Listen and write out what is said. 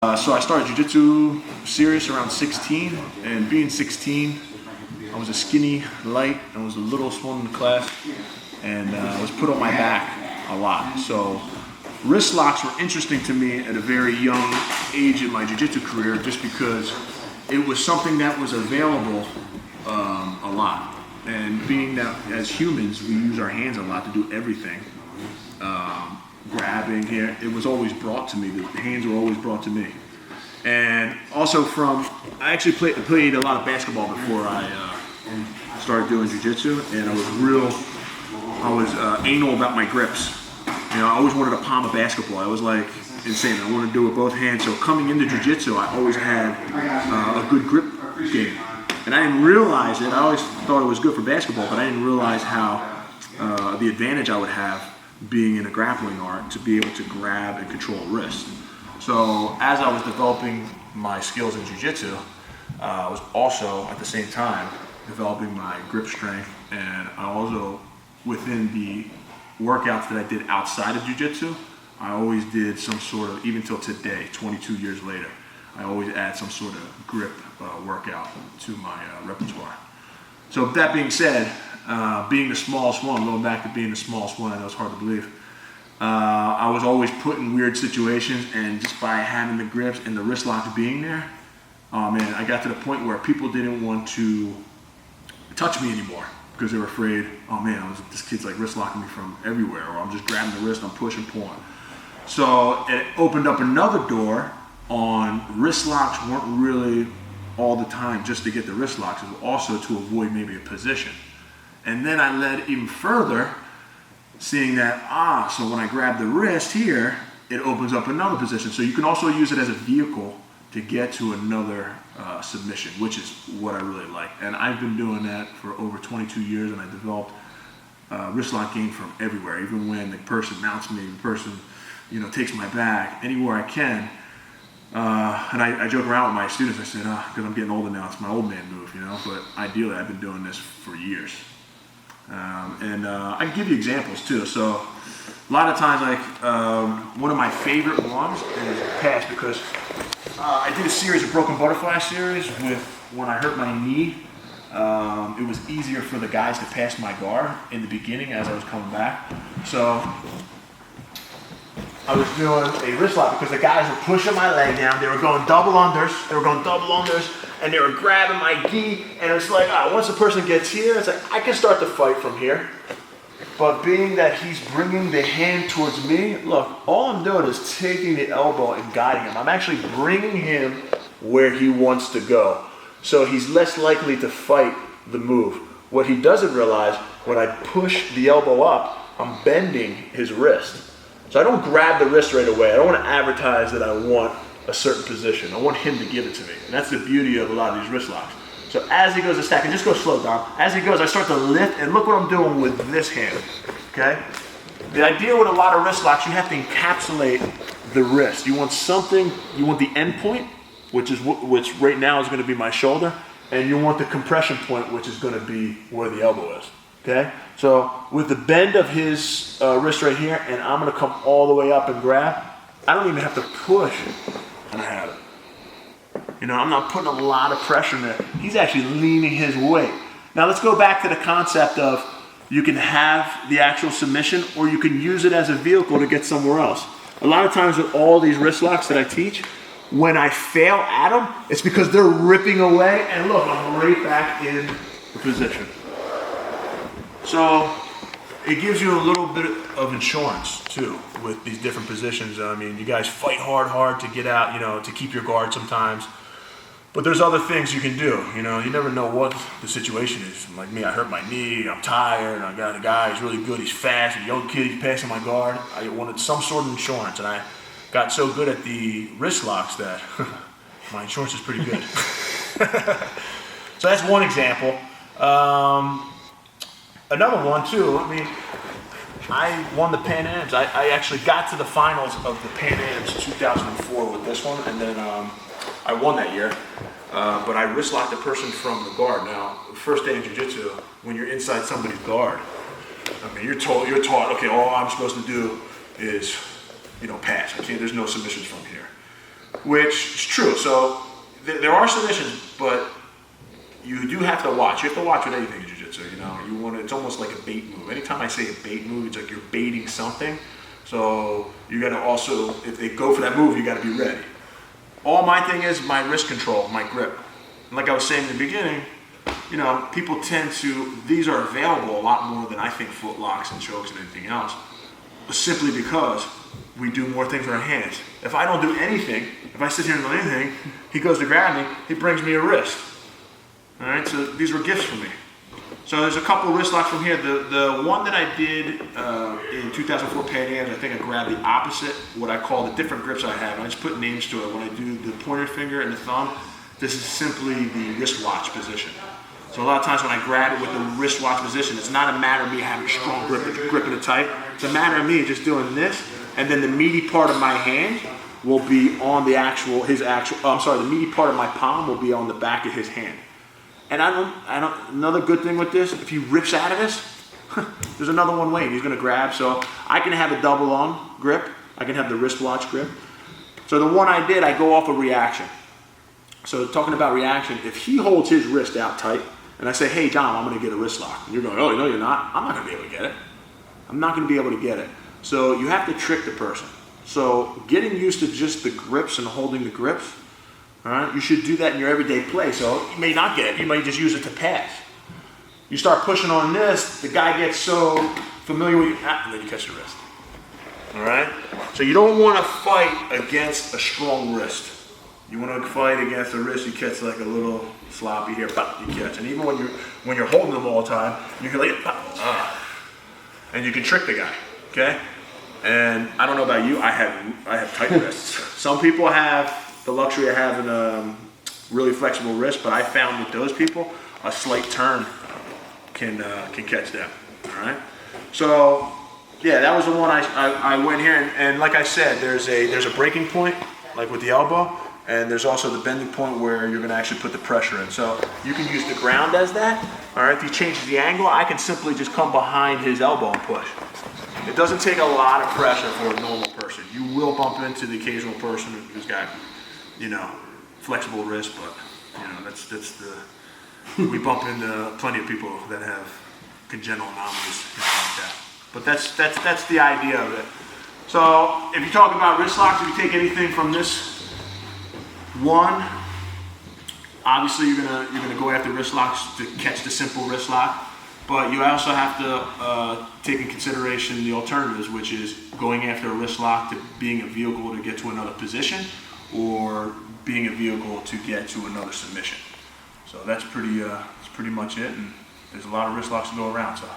So I started jiu-jitsu serious around 16, and being 16, I was a skinny, light, and was a little small in the class, and I was put on my back a lot. So wrist locks were interesting to me at a very young age in my jiu-jitsu career, just because it was something that was available a lot. And being that as humans, we use our hands a lot to do everything. Grabbing here, it was always brought to me. The hands were always brought to me. And also I actually played a lot of basketball before I started doing jiu-jitsu, and I was anal about my grips. You know, I always wanted to palm a basketball. I was like insane. I wanted to do it with both hands. So coming into jiu-jitsu, I always had a good grip game. And I didn't realize it. I always thought it was good for basketball, but I didn't realize how the advantage I would have being in a grappling art to be able to grab and control a wrist. So as I was developing my skills in jiu-jitsu, I was also at the same time developing my grip strength, and I also, within the workouts that I did outside of jiu-jitsu, I always did some sort of, even till today, 22 years later, I always add some sort of grip workout to my repertoire. So that being said, being the smallest one, going back to being the smallest one, I know it's hard to believe, I was always put in weird situations, and just by having the grips and the wrist locks being there, oh man, I got to the point where people didn't want to touch me anymore because they were afraid, oh man, this kid's like wrist locking me from everywhere, or I'm just grabbing the wrist, I'm pushing, pulling. So it opened up another door on wrist locks weren't really all the time just to get the wrist locks, it was also to avoid maybe a position. And then I led even further, seeing that, so when I grab the wrist here, it opens up another position. So you can also use it as a vehicle to get to another submission, which is what I really like. And I've been doing that for over 22 years, and I developed wrist lock game from everywhere. Even when the person mounts me, the person, takes my back, anywhere I can. And I joke around with my students, I said, because I'm getting older now, it's my old man move, but ideally I've been doing this for years. I can give you examples too. So a lot of times, one of my favorite ones is pass, because I did a series of broken butterfly series with when I hurt my knee. It was easier for the guys to pass my guard in the beginning as I was coming back. So I was doing a wrist lock because the guys were pushing my leg down. They were going double unders. And they were grabbing my gi. And it's like, once the person gets here, it's like, I can start to fight from here. But being that he's bringing the hand towards me, look, all I'm doing is taking the elbow and guiding him. I'm actually bringing him where he wants to go. So he's less likely to fight the move. What he doesn't realize, when I push the elbow up, I'm bending his wrist. So I don't grab the wrist right away. I don't want to advertise that I want a certain position. I want him to give it to me. And that's the beauty of a lot of these wrist locks. So as he goes to stack, and just go slow down. As he goes, I start to lift, and look what I'm doing with this hand, okay? The idea with a lot of wrist locks, you have to encapsulate the wrist. You want the end point, which right now is going to be my shoulder, and you want the compression point, which is going to be where the elbow is. Okay, so with the bend of his wrist right here, and I'm going to come all the way up and grab, I don't even have to push, and I have it. I'm not putting a lot of pressure in there. He's actually leaning his weight. Now let's go back to the concept of you can have the actual submission, or you can use it as a vehicle to get somewhere else. A lot of times with all these wrist locks that I teach, when I fail at them, it's because they're ripping away, and look, I'm right back in the position. So it gives you a little bit of insurance too with these different positions. I mean, you guys fight hard to get out, to keep your guard sometimes. But there's other things you can do. You never know what the situation is. Like me, I hurt my knee, I'm tired, I got a guy, he's really good, he's fast, a young kid, he's passing my guard. I wanted some sort of insurance, and I got so good at the wrist locks that my insurance is pretty good. So that's one example. Another one too, I won the Pan Ams. I actually got to the finals of the Pan Ams 2004 with this one, and then I won that year. But I wrist locked a person from the guard. Now, the first day in jiu-jitsu, when you're inside somebody's guard, you're taught, okay, all I'm supposed to do is, pass. There's no submissions from here. which is true. So there are submissions, but you do have to watch. You have to watch with anything in jiu-jitsu. You know, you want to. It's almost like a bait move. Anytime I say a bait move, it's like you're baiting something. So you got to also, if they go for that move, you got to be ready. All my thing is my wrist control, my grip. And like I was saying in the beginning, you know, people tend to, these are available a lot more than I think foot locks and chokes and anything else, simply because we do more things with our hands. If I don't do anything, if I sit here and do anything, he goes to grab me, he brings me a wrist. All right, so these were gifts for me. So there's a couple of wrist locks from here. The one that I did in 2004 Pan Ams, I think I grabbed the opposite, what I call the different grips I have. I just put names to it. When I do the pointer finger and the thumb, this is simply the wristwatch position. So a lot of times when I grab it with the wristwatch position, it's not a matter of me having a strong grip and gripping it tight. It's a matter of me just doing this, and then the meaty part of my hand will be on the the meaty part of my palm will be on the back of his hand. And another good thing with this, if he rips out of this, there's another one waiting. He's gonna grab, so I can have a double on grip. I can have the wristwatch grip. So the one I did, I go off a reaction. So talking about reaction, if he holds his wrist out tight, and I say, hey Dom, I'm gonna get a wrist lock. And you're going, oh, no you're not. I'm not gonna be able to get it. I'm not gonna be able to get it. So you have to trick the person. So getting used to just the grips and holding the grips, all right, you should do that in your everyday play. So you may not get it, you may just use it to pass. You start pushing on this, the guy gets so familiar with you, and then you catch the wrist. All right? So you don't want to fight against a strong wrist. You want to fight against a wrist you catch like a little sloppy here, you catch. And even when you're holding them all the time, you can like, and you can trick the guy, okay? And I don't know about you, I have tight wrists. Some people have the luxury of having a really flexible wrist, but I found with those people, a slight turn can catch them, all right? So, yeah, that was the one I went here, and like I said, there's a breaking point, like with the elbow, and there's also the bending point where you're gonna actually put the pressure in. So you can use the ground as that, all right? If he changes the angle, I can simply just come behind his elbow and push. It doesn't take a lot of pressure for a normal person. You will bump into the occasional person who's got, you know, flexible wrist, but you know, that's we bump into plenty of people that have congenital anomalies, you know, like that. But that's the idea of it. So if you talk about wrist locks, if you take anything from this one, obviously you're gonna go after wrist locks to catch the simple wrist lock. But you also have to take in consideration the alternatives, which is going after a wrist lock to being a vehicle to get to another position, or being a vehicle to get to another submission. So that's pretty much it, and there's a lot of wrist locks to go around. So.